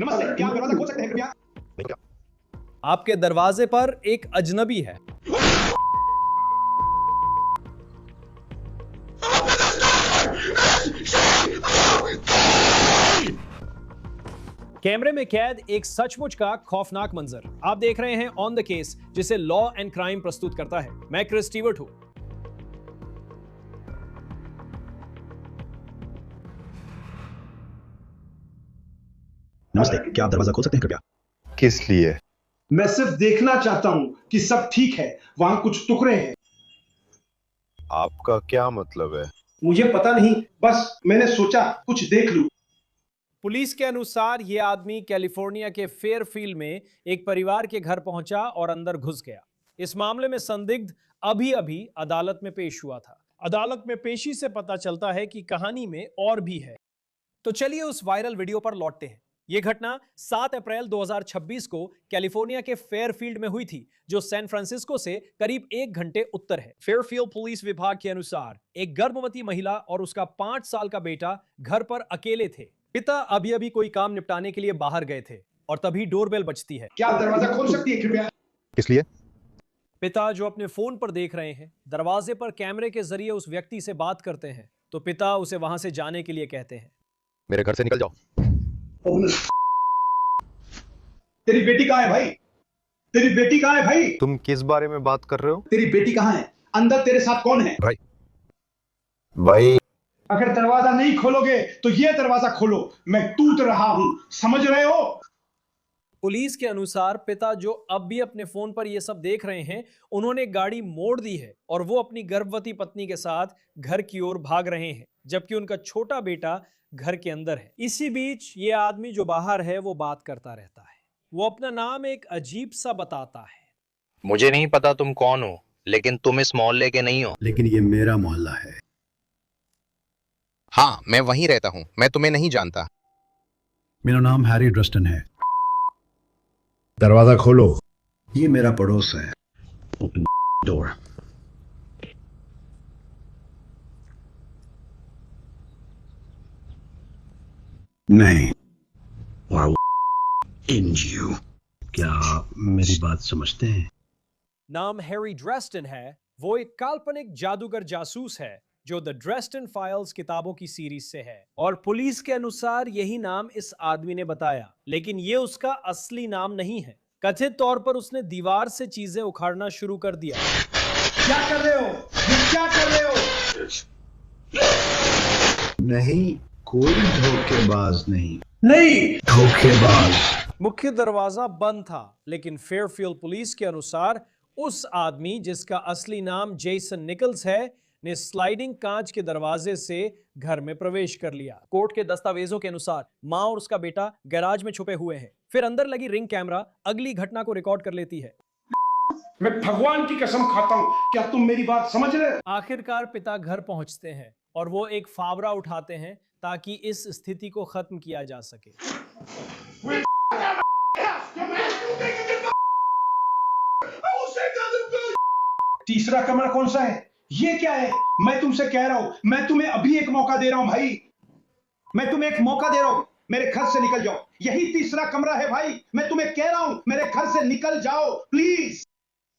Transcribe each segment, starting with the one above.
नमस्ते, क्या आप दरवाजा खोल सकते हैं कृपया? आपके दरवाजे पर एक अजनबी है। कैमरे में कैद एक सचमुच का खौफनाक मंजर आप देख रहे हैं ऑन द केस, जिसे लॉ एंड क्राइम प्रस्तुत करता है। मैं क्रिस स्टीवर्ट हूं। नमस्ते, क्या आप दरवाजा खोल सकते हैं कृपया? किस लिए? मैं सिर्फ देखना चाहता हूं कि सब ठीक है। वहां कुछ टुकड़े हैं। आपका क्या मतलब है? मुझे पता नहीं, बस मैंने सोचा कुछ देख लूं। पुलिस के अनुसार यह आदमी कैलिफोर्निया के फेयरफील्ड में एक परिवार के घर पहुंचा और अंदर घुस गया। इस मामले में संदिग्ध अभी अभी अदालत में पेश हुआ था। अदालत में पेशी से पता चलता है कि कहानी में और भी है। तो चलिए उस वायरल वीडियो पर लौटते हैं। यह घटना 7 अप्रैल 2026 को कैलिफोर्निया के फेयरफील्ड में हुई थी, जो सैन फ्रांसिस्को से करीब 1 घंटे उत्तर है। फेयरफील्ड पुलिस विभाग के अनुसार एक गर्भवती महिला और उसका 5 साल का बेटा घर पर अकेले थे। पिता अभी अभी कोई काम निपटाने के लिए बाहर गए थे और तभी डोरबेल बजती है। क्या आप दरवाजा खोल सकती है कृपया? किस लिए? पिता, जो अपने फोन पर देख रहे हैं, दरवाजे पर कैमरे के जरिए उस व्यक्ति से बात करते हैं, तो पिता उसे वहां से जाने के लिए कहते हैं। मेरे घर से निकल जाओ। तेरी बेटी कहाँ है भाई? तेरी बेटी कहाँ है भाई? तुम किस बारे में बात कर रहे हो? तेरी बेटी कहाँ है? अंदर तेरे साथ कौन है? भाई अगर दरवाजा नहीं खोलोगे तो ये दरवाजा खोलो। मैं टूट रहा हूं, समझ रहे हो? पुलिस के अनुसार पिता, जो अब भी अपने फोन पर यह सब देख रहे हैं, उन्होंने गाड़ी मोड़ दी है और वो अपनी गर्भवती पत्नी के साथ घर की ओर भाग रहे हैं, जबकि उनका छोटा बेटा घर के अंदर है। इसी बीच ये आदमी जो बाहर है वो बात करता रहता है। वो अपना नाम एक अजीब सा बताता है। मुझे नहीं पता तुम कौन हो, लेकिन तुम इस मोहल्ले के नहीं हो। लेकिन ये मेरा मोहल्ला है। हाँ, मैं वहीं रहता हूँ। मैं तुम्हें नहीं जानता। मेरा नाम हैरी ड्रस्टन है। दरवाजा खोलो। ये मेरा पड़ोस है। Open door. नहीं। इन यू। क्या आप मेरी बात समझते हैं? नाम हैरी ड्रेस्टन है। वो एक काल्पनिक जादूगर जासूस है जो द ड्रेस्टन फाइल्स किताबों की सीरीज से है, और पुलिस के अनुसार यही नाम इस आदमी ने बताया, लेकिन ये उसका असली नाम नहीं है। कथित तौर पर उसने दीवार से चीजें उखाड़ना शुरू कर दिया। क्या कर रहे हो? ये क्या कर रहे हो? नहीं, कोई धोखेबाज नहीं। नहीं, धोखेबाज। मुख्य दरवाजा बंद था, लेकिन फेयरफील्ड पुलिस के अनुसार उस आदमी, जिसका असली नाम जेसन निकल्स है, ने स्लाइडिंग कांच के दरवाजे से घर में प्रवेश कर लिया। कोर्ट के दस्तावेजों के अनुसार मां और उसका बेटा गैराज में छुपे हुए हैं। फिर अंदर लगी रिंग कैमरा अगली घटना को रिकॉर्ड कर लेती है। मैं भगवान की कसम खाता हूं, क्या तुम मेरी बात समझ रहे हो? आखिरकार पिता घर पहुंचते हैं और वो एक फावड़ा उठाते हैं ताकि इस स्थिति को खत्म किया जा सके। तीसरा कमरा कौन सा है? ये क्या है? मैं तुमसे कह रहा हूं, मैं तुम्हें अभी एक मौका दे रहा हूं भाई। मैं तुम्हें एक मौका दे रहा हूं, मेरे घर से निकल जाओ। यही तीसरा कमरा है भाई। मैं तुम्हें कह रहा हूं, मेरे घर से निकल जाओ प्लीज।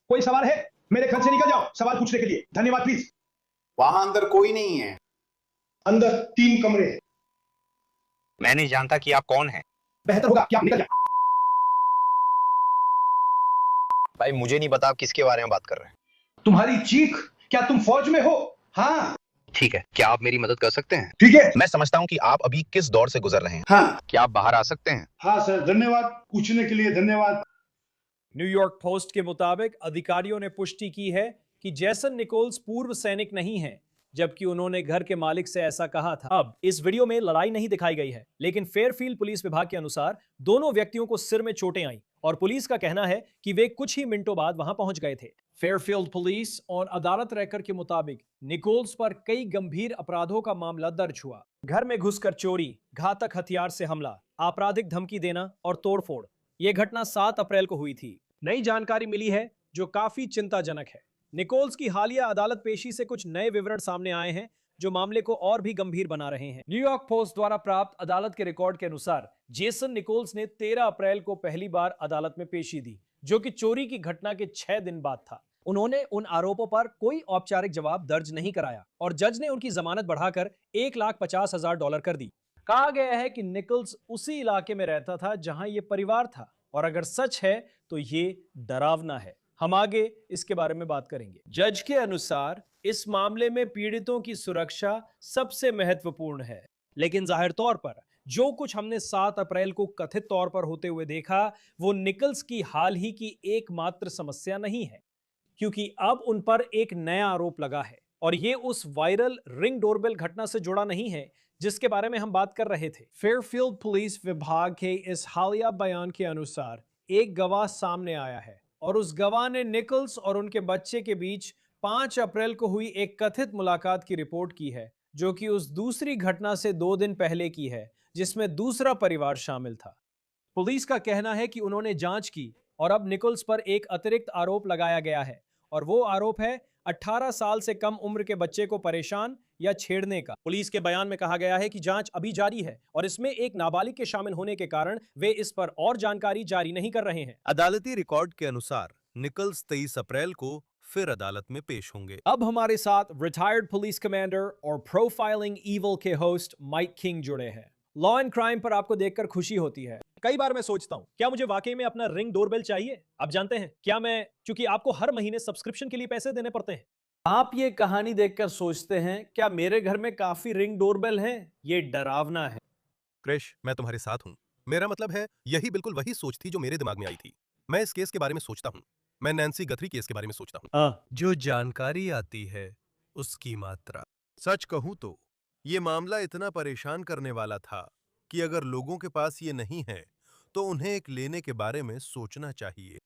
कोई सवाल है? मेरे घर से निकल जाओ सवाल पूछने के लिए। धन्यवाद प्लीज। वहां अंदर कोई नहीं है। अंदर 3 कमरे हैं। मैं नहीं जानता कि आप कौन हैं। बेहतर होगा कि आप निकल जाए। भाई, मुझे नहीं पता आप किसके बारे में बात कर रहे हैं। तुम्हारी चीख, क्या तुम फौज में हो? हाँ। ठीक है, क्या आप मेरी मदद कर सकते हैं? ठीक है। मैं समझता हूँ कि आप अभी किस दौर से गुजर रहे हैं। हाँ। क्या आप बाहर आ सकते हैं? हाँ सर, धन्यवाद पूछने के लिए। धन्यवाद। न्यूयॉर्क पोस्ट के मुताबिक अधिकारियों ने पुष्टि की है कि जेसन निकोल्स पूर्व सैनिक नहीं है, जबकि उन्होंने घर के मालिक से ऐसा कहा था। अब इस वीडियो में लड़ाई नहीं दिखाई गई है, लेकिन फेयरफील्ड पुलिस विभाग के अनुसार दोनों व्यक्तियों को सिर में चोटें आईं और पुलिस का कहना है कि वे कुछ ही मिनटों बाद वहां पहुंच गए थे। फेयरफील्ड पुलिस और अदालत रेकॉर्ड के मुताबिक निकोल्स पर कई गंभीर अपराधों का मामला दर्ज हुआ। घर में घुसकर चोरी, घातक हथियार से हमला, आपराधिक धमकी देना और तोड़फोड़। यह घटना 7 अप्रैल को हुई थी। नई जानकारी मिली है जो काफी चिंताजनक है। निकोल्स की हालिया अदालत पेशी से कुछ नए विवरण सामने आए हैं, जो मामले को और भी गंभीर बना रहे हैं। न्यूयॉर्क पोस्ट द्वारा प्राप्त अदालत के रिकॉर्ड के अनुसार जेसन निकोल्स ने 13 अप्रैल को पहली बार अदालत में पेशी दी, जो कि चोरी की घटना के 6 दिन बाद था। उन्होंने उन आरोपों पर कोई औपचारिक जवाब दर्ज नहीं कराया और जज ने उनकी जमानत बढ़ाकर $1,50,000 कर दी। कहा गया है कि निकोल्स उसी इलाके में रहता था जहां यह परिवार था, और अगर सच है तो ये डरावना है। हम आगे इसके बारे में बात करेंगे। जज के अनुसार इस मामले में पीड़ितों की सुरक्षा सबसे महत्वपूर्ण है, लेकिन जाहिर तौर पर जो कुछ हमने 7 अप्रैल को कथित तौर पर होते हुए देखा, वो निकोल्स की हाल ही की एकमात्र समस्या नहीं है, क्योंकि अब उन पर एक नया आरोप लगा है और ये उस वायरल रिंग डोरबेल घटना से जुड़ा नहीं है जिसके बारे में हम बात कर रहे थे। फेयरफील्ड पुलिस विभाग के इस हालिया बयान के अनुसार एक गवाह सामने आया है और उस गवाह ने निकोल्स और उनके बच्चे के बीच 5 अप्रैल को हुई एक कथित मुलाकात की रिपोर्ट की है, जो कि उस दूसरी घटना से 2 दिन पहले की है जिसमें दूसरा परिवार शामिल था। पुलिस का कहना है कि उन्होंने जांच की और अब निकोल्स पर एक अतिरिक्त आरोप लगाया गया है, और वो आरोप है 18 साल से कम उम्र के बच्चे को परेशान या छेड़ने का। पुलिस के बयान में कहा गया है कि जांच अभी जारी है और इसमें एक नाबालिग के शामिल होने के कारण वे इस पर और जानकारी जारी नहीं कर रहे हैं। अदालती रिकॉर्ड के अनुसार निकोल्स 23 अप्रैल को फिर अदालत में पेश होंगे। अब हमारे साथ रिटायर्ड पुलिस कमांडर और प्रोफाइलिंग ईवल के होस्ट माइक किंग जुड़े हैं। लॉ एंड क्राइम पर आपको देखकर खुशी होती है। कई बार मैं सोचता हूं, क्या मुझे वाकई में अपना रिंग डोरबेल चाहिए? आप जानते हैं क्या मैं, क्योंकि आपको हर महीने सब्सक्रिप्शन के लिए पैसे देने पड़ते हैं। आप ये कहानी देखकर सोचते हैं, क्या मेरे घर में काफी रिंग डोरबेल हैं? ये डरावना है। क्रिश, मैं तुम्हारे साथ हूं। मेरा मतलब है, यही बिल्कुल वही सोच थी जो मेरे दिमाग में आई थी। मैं इस केस के बारे में सोचता हूं। मैं नैन्सी गथरी केस के बारे में सोचता हूं। जो जानकारी आती है उसकी मात्रा। सच कहूं तो ये मामला इतना परेशान करने वाला था कि अगर लोगों के पास ये नहीं है तो उन्हें एक लेने के बारे में सोचना चाहिए।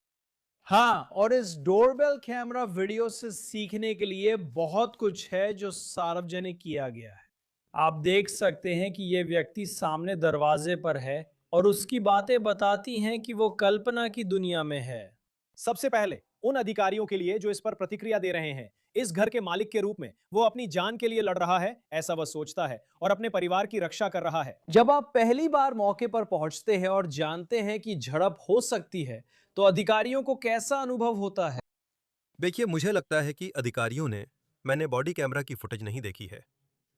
हाँ, और इस डोरबेल कैमरा वीडियो से सीखने के लिए बहुत कुछ है जो सार्वजनिक किया गया है। आप देख सकते हैं कि यह व्यक्ति सामने दरवाजे पर है और उसकी बातें बताती हैं कि वो कल्पना की दुनिया में है। सबसे पहले उन अधिकारियों के लिए जो इस पर प्रतिक्रिया दे रहे हैं, इस घर के मालिक के रूप में वो अपनी जान के लिए लड़ रहा है, ऐसा वह सोचता है, और अपने परिवार की रक्षा कर रहा है। जब आप पहली बार मौके पर पहुंचते हैं और जानते हैं कि झड़प हो सकती है, तो अधिकारियों को कैसा अनुभव होता है? देखिए, मुझे लगता है कि अधिकारियों ने, मैंने बॉडी कैमरा की फुटेज नहीं देखी है।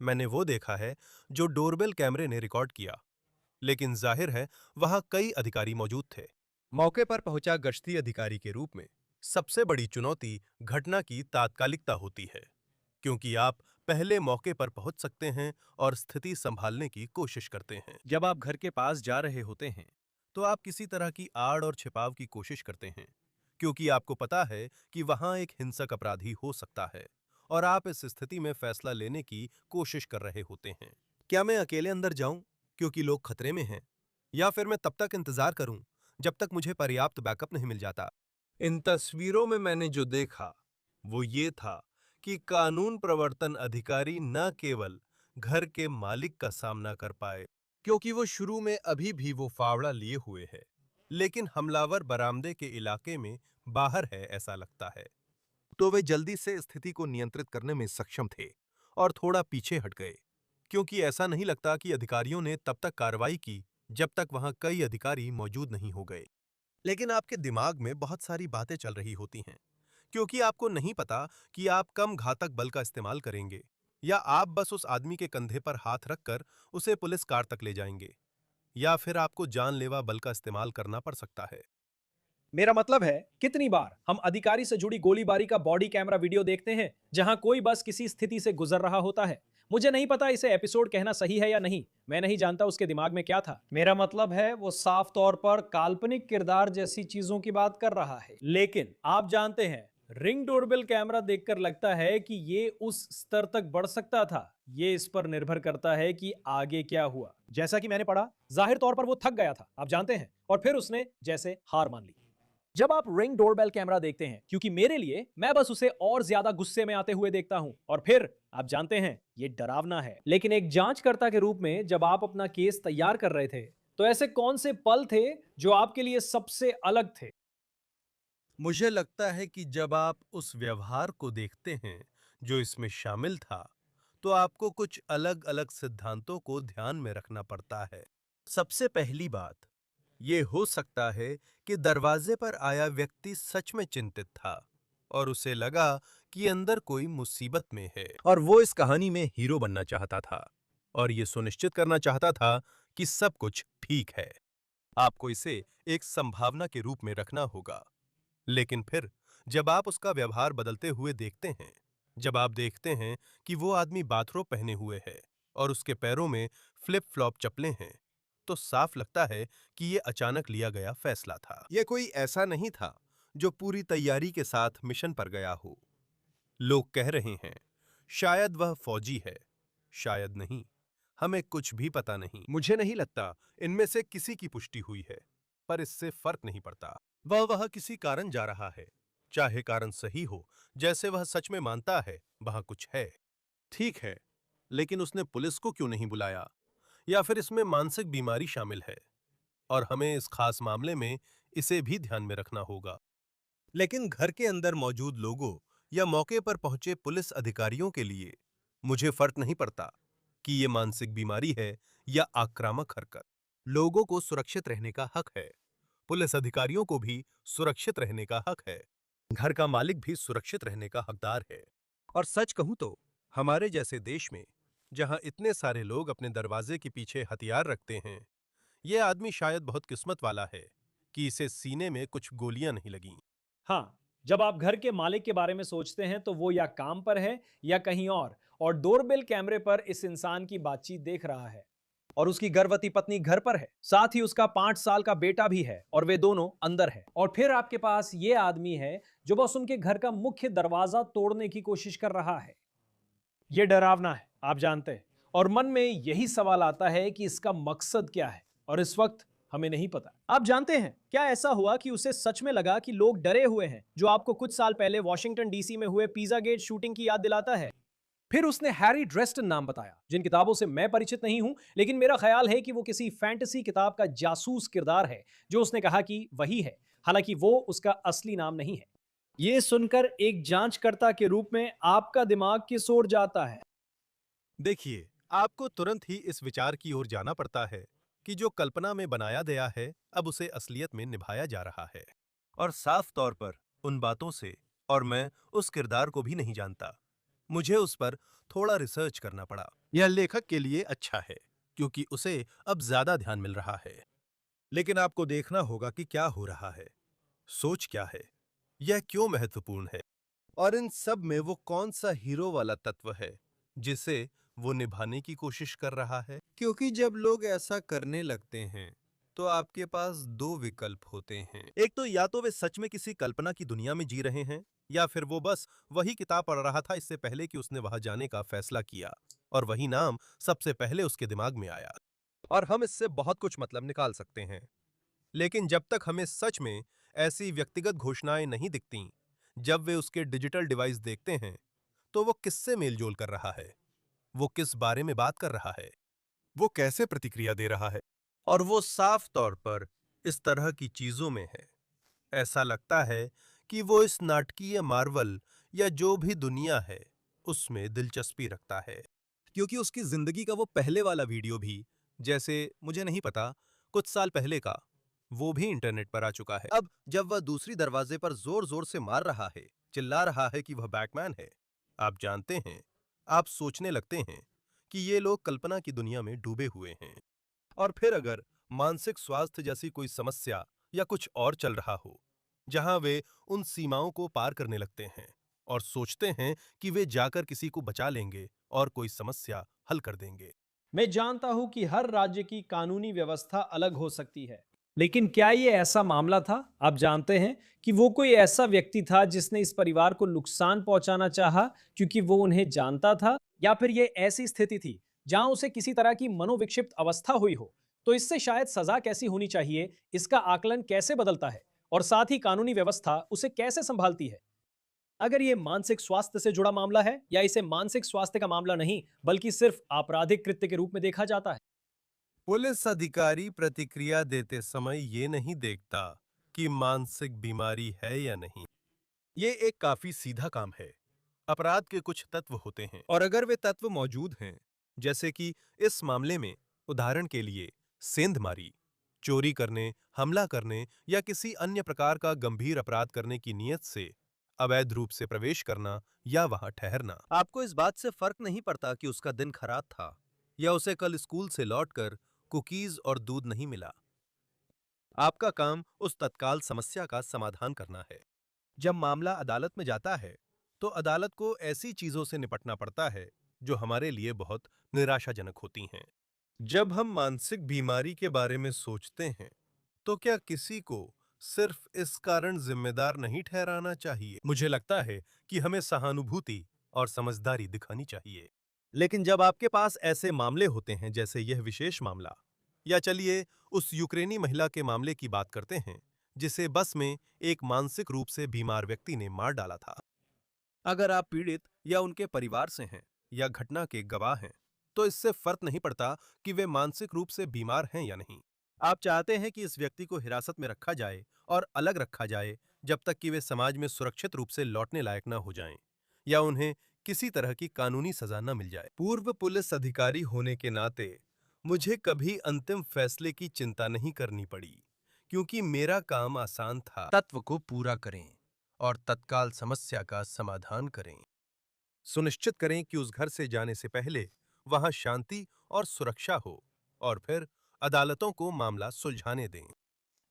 मैंने वो देखा है जो डोरबेल कैमरे ने रिकॉर्ड किया, लेकिन जाहिर है वहां कई अधिकारी मौजूद थे। मौके पर पहुंचा गश्ती अधिकारी के रूप में सबसे बड़ी चुनौती घटना की तात्कालिकता होती है, क्योंकि आप पहले मौके पर पहुंच सकते हैं और स्थिति संभालने की कोशिश करते हैं। जब आप घर के पास जा रहे होते हैं तो आप किसी तरह की आड़ और छिपाव की कोशिश करते हैं, क्योंकि आपको पता है कि वहां एक हिंसक अपराधी हो सकता है और आप इस स्थिति में फैसला लेने की कोशिश कर रहे होते हैं। क्या मैं अकेले अंदर जाऊं क्योंकि लोग खतरे में हैं, या फिर मैं तब तक इंतजार करूं जब तक मुझे पर्याप्त बैकअप नहीं मिल जाता? इन तस्वीरों में मैंने जो देखा वो ये था कि कानून प्रवर्तन अधिकारी न केवल घर के मालिक का सामना कर पाए, क्योंकि वो शुरू में अभी भी वो फावड़ा लिए हुए है, लेकिन हमलावर बरामदे के इलाके में बाहर है ऐसा लगता है, तो वे जल्दी से स्थिति को नियंत्रित करने में सक्षम थे और थोड़ा पीछे हट गए, क्योंकि ऐसा नहीं लगता कि अधिकारियों ने तब तक कार्रवाई की जब तक वहां कई अधिकारी मौजूद नहीं हो गए। लेकिन आपके दिमाग में बहुत सारी बातें चल रही होती हैं, क्योंकि आपको नहीं पता कि आप कम घातक बल का इस्तेमाल करेंगे, या आप बस उस आदमी के कंधे पर हाथ रखकर उसे पुलिस कार तक ले जाएंगे, या फिर आपको जानलेवा बल का इस्तेमाल करना पड़ सकता है। मेरा मतलब है, कितनी बार हम अधिकारी से जुड़ी गोलीबारी का बॉडी कैमरा वीडियो देखते हैं जहां कोई बस किसी स्थिति से गुजर रहा होता है। मुझे नहीं पता इसे एपिसोड कहना सही है या नहीं, मैं नहीं जानता उसके दिमाग में क्या था। मेरा मतलब है, वो साफ तौर पर काल्पनिक किरदार जैसी चीजों की बात कर रहा है। लेकिन आप जानते हैं, रिंग डोरबेल कैमरा देखकर लगता है कि ये उस स्तर तक बढ़ सकता था। ये इस पर निर्भर करता है कि आगे क्या हुआ। जैसा कि मैंने पढ़ा, जाहिर तौर पर वो थक गया था, आप जानते हैं, और फिर उसने जैसे हार मान ली। जब आप रिंग डोरबेल कैमरा देखते हैं, क्योंकि मेरे लिए, मैं बस उसे और ज्यादा गुस्से में आते हुए देखता हूं, और फिर आप जानते हैं ये डरावना है। लेकिन एक जांचकर्ता के रूप में जब आप अपना केस तैयार कर रहे थे, तो ऐसे कौन से पल थे जो आपके लिए सबसे अलग थे? मुझे लगता है कि जब आप उस व्यवहार को देखते हैं जो इसमें शामिल था, तो आपको कुछ अलग-अलग सिद्धांतों को ध्यान में रखना पड़ता है। सबसे पहली बात, ये हो सकता है कि दरवाजे पर आया व्यक्ति सच में चिंतित था और उसे लगा कि अंदर कोई मुसीबत में है और वो इस कहानी में हीरो बनना चाहता था और ये सुनिश्चित करना चाहता था कि सब कुछ ठीक है। आपको इसे एक संभावना के रूप में रखना होगा। लेकिन फिर जब आप उसका व्यवहार बदलते हुए देखते हैं, जब आप देखते हैं कि वो आदमी बाथरोब पहने हुए है और उसके पैरों में फ्लिप फ्लॉप चप्पलें हैं, तो साफ लगता है कि ये अचानक लिया गया फैसला था। यह कोई ऐसा नहीं था जो पूरी तैयारी के साथ मिशन पर गया हो। लोग कह रहे हैं शायद वह फौजी है, शायद नहीं, हमें कुछ भी पता नहीं। मुझे नहीं लगता इनमें से किसी की पुष्टि हुई है, पर इससे फर्क नहीं पड़ता। वह किसी कारण जा रहा है, चाहे कारण सही हो, जैसे वह सच में मानता है वहां कुछ है। ठीक है, लेकिन उसने पुलिस को क्यों नहीं बुलाया? या फिर इसमें मानसिक बीमारी शामिल है और हमें इस खास मामले में इसे भी ध्यान में रखना होगा। लेकिन घर के अंदर मौजूद लोगों या मौके पर पहुंचे पुलिस अधिकारियों के लिए मुझे फर्क नहीं पड़ता कि ये मानसिक बीमारी है या आक्रामक हरकत। लोगों को सुरक्षित रहने का हक है, पुलिस अधिकारियों को भी सुरक्षित रहने का हक है, घर का मालिक भी सुरक्षित रहने का हकदार है। और सच कहूं तो हमारे जैसे देश में, जहां इतने सारे लोग अपने दरवाजे के पीछे हथियार रखते हैं, यह आदमी शायद बहुत किस्मत वाला है कि इसे सीने में कुछ गोलियां नहीं लगीं। हाँ, जब आप घर के मालिक के बारे में सोचते हैं तो वो या काम पर है या कहीं और डोरबेल कैमरे पर इस इंसान की बातचीत देख रहा है और उसकी गर्भवती पत्नी घर पर है, साथ ही उसका 5 साल का बेटा भी है और वे दोनों अंदर है। और फिर आपके पास ये आदमी है जो बस उनके घर का मुख्य दरवाजा तोड़ने की कोशिश कर रहा है। यह डरावना है, आप जानते हैं, और मन में यही सवाल आता है कि इसका मकसद क्या है, और इस वक्त हमें नहीं पता। आप जानते हैं, क्या ऐसा हुआ कि उसे सच में लगा कि लोग डरे हुए हैं, जो आपको कुछ साल पहले वॉशिंगटन डीसी में हुए पिज्जा गेट शूटिंग की याद दिलाता है। फिर उसने हैरी ड्रेस्टन नाम बताया, जिन किताबों से मैं परिचित नहीं हूं, लेकिन मेरा ख्याल है कि वो किसी फैंटेसी किताब का जासूस किरदार है जो उसने कहा कि वही है, हालांकि वो उसका असली नाम नहीं है। यह सुनकर एक जांचकर्ता के रूप में आपका दिमाग किस ओर जाता है? देखिए, आपको तुरंत ही इस विचार की ओर जाना पड़ता है कि जो कल्पना में बनाया गया है, अब उसे असलियत में निभाया जा रहा है। और साफ तौर पर उन बातों से, और मैं उस किरदार को भी नहीं जानता, मुझे उस पर थोड़ा रिसर्च करना पड़ा। यह लेखक के लिए अच्छा है, क्योंकि उसे अब ज्यादा ध्यान मिल रहा है। लेकिन आपको देखना होगा कि क्या हो रहा है, सोच क्या है, यह क्यों महत्वपूर्ण है, और इन सब में वो कौन सा हीरो वाला तत्व है जिसे वो निभाने की कोशिश कर रहा है। क्योंकि जब लोग ऐसा करने लगते हैं तो आपके पास दो विकल्प होते हैं। एक तो या तो वे सच में किसी कल्पना की दुनिया में जी रहे हैं, या फिर वो बस वही किताब पढ़ रहा था इससे पहले कि उसने वहां जाने का फैसला किया, और वही नाम सबसे पहले उसके दिमाग में आया। और हम इससे बहुत कुछ मतलब निकाल सकते हैं, लेकिन जब तक हमें सच में ऐसी व्यक्तिगत घोषणाएं नहीं दिखती, जब वे उसके डिजिटल डिवाइस देखते हैं, तो वो किससे मेलजोल कर रहा है, वो किस बारे में बात कर रहा है, वो कैसे प्रतिक्रिया दे रहा है, और वो साफ तौर पर इस तरह की चीजों में है। ऐसा लगता है कि वो इस नाटकीय मार्वल या जो भी दुनिया है उसमें दिलचस्पी रखता है, क्योंकि उसकी जिंदगी का वो पहले वाला वीडियो भी, जैसे मुझे नहीं पता, कुछ साल पहले का, वो भी इंटरनेट पर आ चुका है। अब जब वह दूसरी दरवाजे पर जोर जोर से मार रहा है, चिल्ला रहा है कि वह बैटमैन है, आप जानते हैं, आप सोचने लगते हैं कि ये लोग कल्पना की दुनिया में डूबे हुए हैं। और फिर अगर मानसिक स्वास्थ्य जैसी कोई समस्या या कुछ और चल रहा हो, जहां वे उन सीमाओं को पार करने लगते हैं और सोचते हैं कि वे जाकर किसी को बचा लेंगे और कोई समस्या हल कर देंगे। मैं जानता हूं कि हर राज्य की कानूनी व्यवस्था अलग हो सकती है, लेकिन क्या यह ऐसा मामला था? आप जानते हैं कि वो कोई ऐसा व्यक्ति था जिसने इस परिवार को नुकसान पहुंचाना चाहा क्योंकि वो उन्हें जानता था, या फिर यह ऐसी स्थिति थी जहां उसे किसी तरह की मनोविक्षिप्त अवस्था हुई हो? तो इससे शायद सजा कैसी होनी चाहिए, इसका आकलन कैसे बदलता है, और साथ ही कानूनी व्यवस्था उसे कैसे संभालती है? अगर यह मानसिक स्वास्थ्य से जुड़ा मामला है, या इसे मानसिक स्वास्थ्य का मामला नहीं बल्कि सिर्फ आपराधिक कृत्य के रूप में देखा जाता है? पुलिस अधिकारी प्रतिक्रिया देते समय ये नहीं देखता कि मानसिक बीमारी है या नहीं। ये एक काफी सीधा काम है। अपराध के कुछ तत्व होते हैं और अगर वे तत्व मौजूद हैं, जैसे कि इस मामले में उदाहरण के लिए सेंधमारी, चोरी करने, हमला करने या किसी अन्य प्रकार का गंभीर अपराध करने की नीयत से अवैध रूप से प्रवेश करना या वहां ठहरना। आपको इस बात से फर्क नहीं पड़ता कि उसका दिन खराब था या उसे कल स्कूल से लौटकर कुकीज और दूध नहीं मिला। आपका काम उस तत्काल समस्या का समाधान करना है। जब मामला अदालत में जाता है तो अदालत को ऐसी चीजों से निपटना पड़ता है जो हमारे लिए बहुत निराशाजनक होती हैं। जब हम मानसिक बीमारी के बारे में सोचते हैं तो क्या किसी को सिर्फ इस कारण जिम्मेदार नहीं ठहराना चाहिए? मुझे लगता है कि हमें सहानुभूति और समझदारी दिखानी चाहिए। लेकिन जब आपके पास ऐसे मामले होते हैं जैसे यह विशेष मामला, या चलिए उस यूक्रेनी महिला के मामले की बात करते हैं जिसे बस में एक मानसिक रूप से बीमार व्यक्ति ने मार डाला था। अगर आप पीड़ित या उनके परिवार से हैं या घटना के गवाह हैं तो इससे फर्क नहीं पड़ता कि वे मानसिक रूप से बीमार हैं या नहीं। आप चाहते हैं कि इस व्यक्ति को हिरासत में रखा जाए और अलग रखा जाए जब तक कि वे समाज में सुरक्षित रूप से लौटने लायक न हो जाएं या उन्हें किसी तरह की कानूनी सजा न मिल जाए। पूर्व पुलिस अधिकारी होने के नाते मुझे कभी अंतिम फैसले की चिंता नहीं करनी पड़ी क्योंकि मेरा काम आसान था। तत्व को पूरा करें और तत्काल समस्या का समाधान करें। सुनिश्चित करें कि उस घर से जाने से पहले वहां शांति और सुरक्षा हो और फिर अदालतों को मामला सुलझाने दें।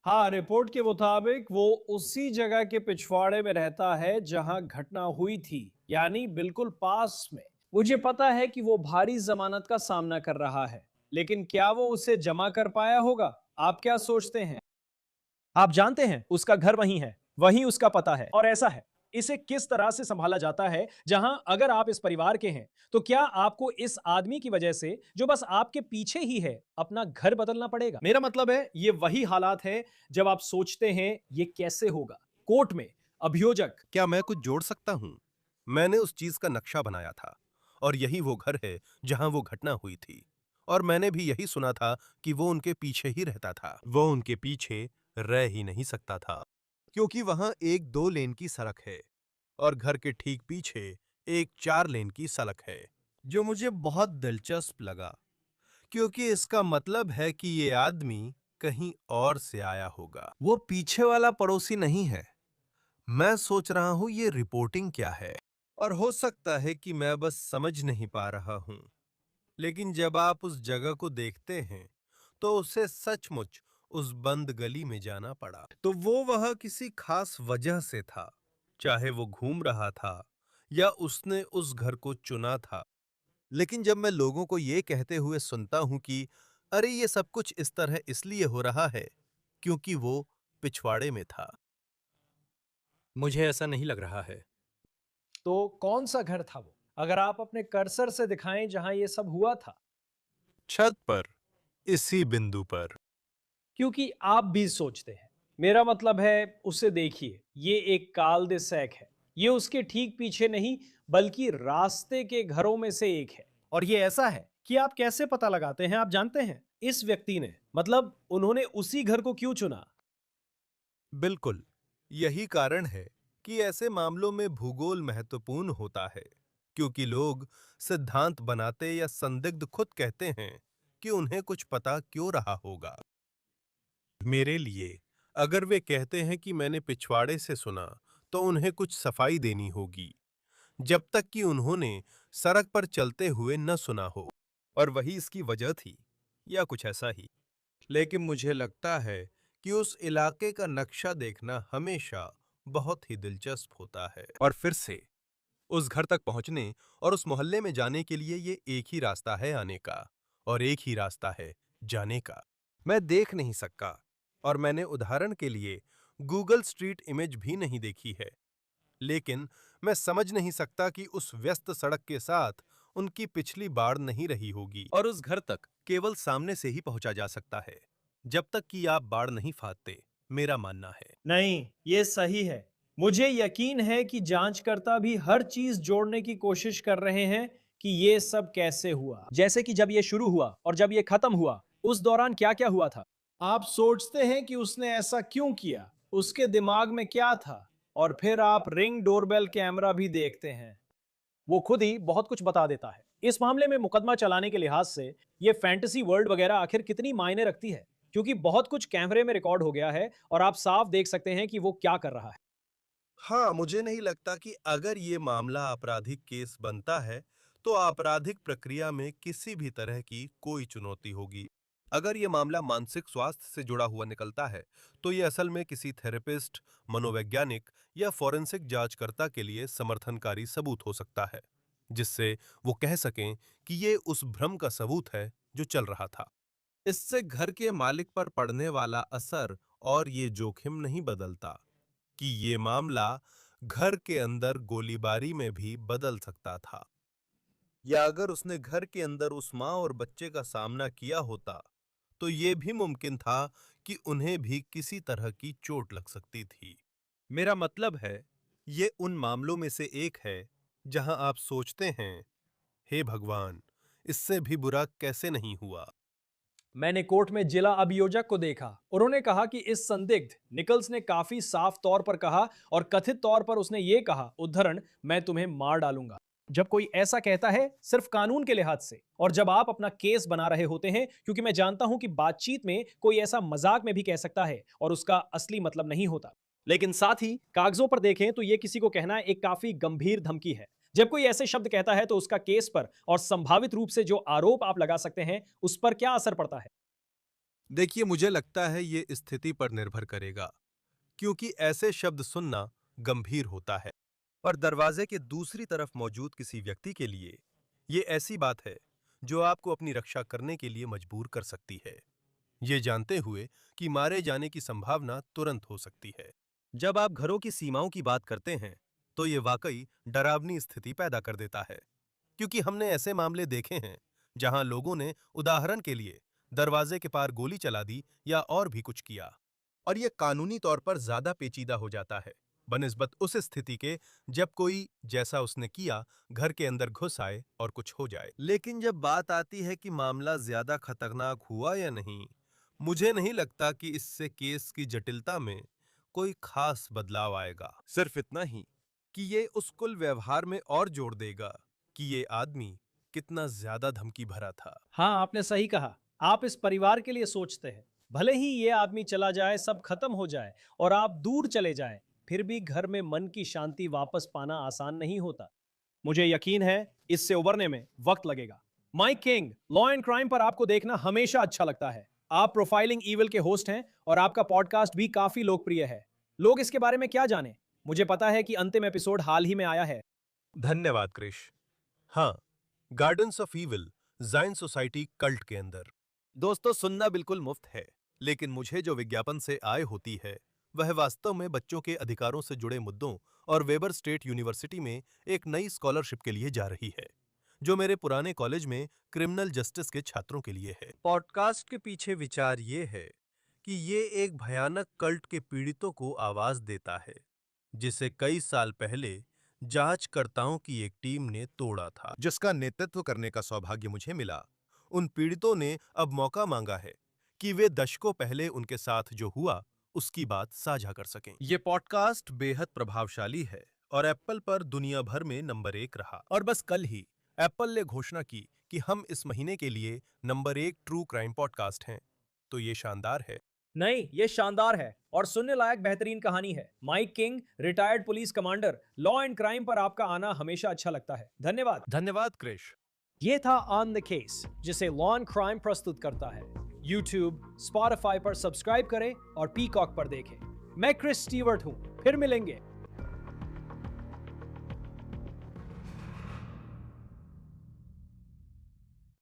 हाँ, रिपोर्ट के मुताबिक वो उसी जगह के पिछवाड़े में रहता है जहां घटना हुई थी, यानी बिल्कुल पास में। मुझे पता है कि वो भारी जमानत का सामना कर रहा है, लेकिन क्या वो उसे जमा कर पाया होगा? आप क्या सोचते हैं? आप जानते हैं उसका घर वहीं है, वहीं उसका पता है, और ऐसा है इसे किस तरह से संभाला जाता है जहां अगर आप इस परिवार के हैं तो क्या आपको इस आदमी की वजह से जो बस आपके पीछे ही है अपना घर बदलना पड़ेगा? मेरा मतलब है ये वही हालात है जब आप सोचते हैं ये कैसे होगा। कोर्ट में अभियोजक, क्या मैं कुछ जोड़ सकता हूं? मैंने उस चीज का नक्शा बनाया था और यही वो घर है जहां वो घटना हुई थी और मैंने भी यही सुना था कि वो उनके पीछे ही रहता था। वो उनके पीछे रह ही नहीं सकता था क्योंकि वहां एक 2 लेन की सड़क है और घर के ठीक पीछे एक 4 लेन की सड़क है, जो मुझे बहुत दिलचस्प लगा क्योंकि इसका मतलब है कि ये आदमी कहीं और से आया होगा। वो पीछे वाला पड़ोसी नहीं है। मैं सोच रहा हूं ये रिपोर्टिंग क्या है, और हो सकता है कि मैं बस समझ नहीं पा रहा हूं। लेकिन जब आप उस जगह को देखते हैं तो उसे सचमुच उस बंद गली में जाना पड़ा। तो वो वह किसी खास वजह से था, चाहे वो घूम रहा था या उसने उस घर को चुना था। लेकिन जब मैं लोगों को ये कहते हुए सुनता हूं कि अरे ये सब कुछ इस तरह इसलिए हो रहा है क्योंकि वो पिछवाड़े में था, मुझे ऐसा नहीं लग रहा है। तो कौन सा घर था वो? अगर आप अपने कर्सर से दिखाएं जहां ये सब हुआ था। छत पर, इसी बिंदु पर। क्योंकि आप भी सोचते हैं, मेरा मतलब है उसे देखिए, ये एक कालदे सैक है। ये उसके ठीक पीछे नहीं बल्कि रास्ते के घरों में से एक है। और ये ऐसा है कि आप कैसे पता लगाते हैं? आप जानते हैं इस व्यक्ति ने, मतलब उन्होंने उसी घर को क्यों चुना? बिल्कुल, यही कारण है कि ऐसे मामलों में भूगोल महत्वपूर्ण होता है, क्योंकि लोग सिद्धांत बनाते या संदिग्ध खुद कहते हैं कि उन्हें कुछ पता क्यों रहा होगा। मेरे लिए, अगर वे कहते हैं कि मैंने पिछवाड़े से सुना, तो उन्हें कुछ सफाई देनी होगी, जब तक कि उन्होंने सड़क पर चलते हुए न सुना हो, और वही इसकी वजह थी, या कुछ ऐसा ही। लेकिन मुझे लगता है कि उस इलाके का नक्शा देखना हमेशा बहुत ही दिलचस्प होता है। और फिर से, उस घर तक पहुंचने और उस मोहल्ले में जाने के लिए ये एक ही रास्ता है आने का, और एक ही रास्ता है जाने का। मैं देख नहीं सकता, और मैंने उदाहरण के लिए गूगल स्ट्रीट इमेज भी नहीं देखी है, लेकिन मैं समझ नहीं सकता कि उस व्यस्त सड़क के साथ उनकी पिछली बाड़ नहीं रही होगी। और उस घर तक केवल सामने से ही पहुंचा जा सकता है, जब तक कि आप बाड़ नहीं फादते, मेरा मानना है। नहीं, ये सही है। मुझे यकीन है कि जांचकर्ता भी हर चीज जोड़ने की कोशिश कर रहे हैं कि ये सब कैसे हुआ। जैसे कि जब ये शुरू हुआ और जब ये खत्म हुआ, उस दौरान क्या क्या हुआ था। आप सोचते हैं कि उसने ऐसा क्यों किया, उसके दिमाग में क्या था, और फिर आप रिंग डोरबेल कैमरा भी देखते हैं। वो खुद ही बहुत कुछ बता देता है। इस मामले में मुकदमा चलाने के लिहाज से ये फैंटेसी वर्ल्ड वगैरह आखिर कितनी मायने रखती है, क्योंकि बहुत कुछ कैमरे में रिकॉर्ड हो गया है और आप साफ देख सकते हैं कि वो क्या कर रहा है। हाँ, मुझे नहीं लगता कि अगर ये मामला आपराधिक केस बनता है तो आपराधिक प्रक्रिया में किसी भी तरह की कोई चुनौती होगी। अगर ये मामला मानसिक स्वास्थ्य से जुड़ा हुआ निकलता है तो ये असल में किसी थेरेपिस्ट, मनोवैज्ञानिक या फॉरेंसिक जांचकर्ता के लिए समर्थनकारी सबूत हो सकता है, जिससे वो कह सकें कि ये उस भ्रम का सबूत है जो चल रहा था। इससे घर के मालिक पर पड़ने वाला असर और ये जोखिम नहीं बदलता कि ये मामला घर के अंदर गोलीबारी में भी बदल सकता था, या अगर उसने घर के अंदर उस मां और बच्चे का सामना किया होता तो ये भी मुमकिन था कि उन्हें भी किसी तरह की चोट लग सकती थी। मेरा मतलब है, ये उन मामलों में से एक है जहां आप सोचते हैं, हे भगवान, इससे भी बुरा कैसे नहीं हुआ। मैंने कोर्ट में जिला अभियोजक को देखा। उन्होंने कहा कि इस संदिग्ध निकल्स ने काफी साफ तौर पर कहा और कथित तौर पर उसने ये कहा, उद्धरण, मैं तुम्हें मार डालूंगा। जब कोई ऐसा कहता है सिर्फ कानून के लिहाज से, और जब आप अपना केस बना रहे होते हैं, क्योंकि मैं जानता हूं कि बातचीत में कोई ऐसा मजाक में भी कह सकता है और उसका असली मतलब नहीं होता, लेकिन साथ ही कागजों पर देखें तो यह किसी को कहना एक काफी गंभीर धमकी है। जब कोई ऐसे शब्द कहता है तो उसका केस पर और संभावित रूप से जो आरोप आप लगा सकते हैं उस पर क्या असर पड़ता है। देखिए, मुझे लगता है ये स्थिति पर निर्भर करेगा, क्योंकि ऐसे शब्द सुनना गंभीर होता है और दरवाजे के दूसरी तरफ मौजूद किसी व्यक्ति के लिए ये ऐसी बात है जो आपको अपनी रक्षा करने के लिए मजबूर कर सकती है, ये जानते हुए कि मारे जाने की संभावना तुरंत हो सकती है। जब आप घरों की सीमाओं की बात करते हैं तो ये वाकई डरावनी स्थिति पैदा कर देता है, क्योंकि हमने ऐसे मामले देखे हैं जहां लोगों ने उदाहरण के लिए दरवाजे के पार गोली चला दी या और भी कुछ किया, और यह कानूनी तौर पर ज्यादा पेचीदा हो जाता है बनिस्बत उस स्थिति के जब कोई, जैसा उसने किया, घर के अंदर घुस आए और कुछ हो जाए। लेकिन जब बात आती है कि मामला ज्यादा खतरनाक हुआ या नहीं, मुझे नहीं लगता कि इससे केस की जटिलता में कोई खास बदलाव आएगा। सिर्फ इतना ही कि ये उस कुल व्यवहार में और जोड़ देगा कि ये आदमी कितना ज्यादा धमकी भरा था। हाँ, आपने सही कहा। आप इस परिवार के लिए सोचते हैं, भले ही ये आदमी चला जाए, सब खत्म हो जाए और आप दूर चले जाए, फिर भी घर में मन की शांति वापस पाना आसान नहीं होता। मुझे यकीन है इससे उबरने में वक्त लगेगा। Mike King, law and crime पर आपको देखना हमेशा अच्छा लगता है। आप प्रोफाइलिंग ईविल के होस्ट हैं और आपका पॉडकास्ट भी काफी लोकप्रिय है। लोग इसके बारे में क्या जाने? मुझे पता है कि अंतिम एपिसोड हाल ही में आया है। धन्यवाद क्रिश। हाँ, गार्डन्स ऑफ ईविल जाइन सोसाइटी कल्ट के अंदर। दोस्तों, सुनना बिल्कुल मुफ्त है, लेकिन मुझे जो विज्ञापन से आय होती है वह वास्तव में बच्चों के अधिकारों से जुड़े मुद्दों और वेबर स्टेट यूनिवर्सिटी में एक नई स्कॉलरशिप के लिए जा रही है, जो मेरे पुराने कॉलेज में क्रिमिनल जस्टिस के छात्रों के लिए है। पॉडकास्ट के पीछे विचार ये है कि ये एक भयानक कल्ट के पीड़ितों को आवाज देता है, जिसे कई साल पहले जांचकर्ताओं की एक टीम ने तोड़ा था, जिसका नेतृत्व करने का सौभाग्य मुझे मिला। उन पीड़ितों ने अब मौका मांगा है कि वे दशकों पहले उनके साथ जो हुआ उसकी बात साझा कर सकें। ये पॉडकास्ट बेहद प्रभावशाली है और एप्पल पर दुनिया भर में नंबर 1 रहा। और बस कल ही एप्पल ने घोषणा की कि हम इस महीने के लिए नंबर 1 ट्रू क्राइम पॉडकास्ट हैं। तो ये शानदार है। नहीं, ये शानदार है और सुनने लायक बेहतरीन कहानी है। Mike King, retired police commander, law and crime पर आपका आना हमेशा अच्छा लगता है। धन्यवाद। धन्यवाद क्रिश। ये था ऑन द केस, जिसे लॉ एंड क्राइम प्रस्तुत करता है। YouTube, Spotify पर सब्सक्राइब करें और पीकॉक पर देखें। मैं क्रिस स्टीवर्ट हूं, फिर मिलेंगे।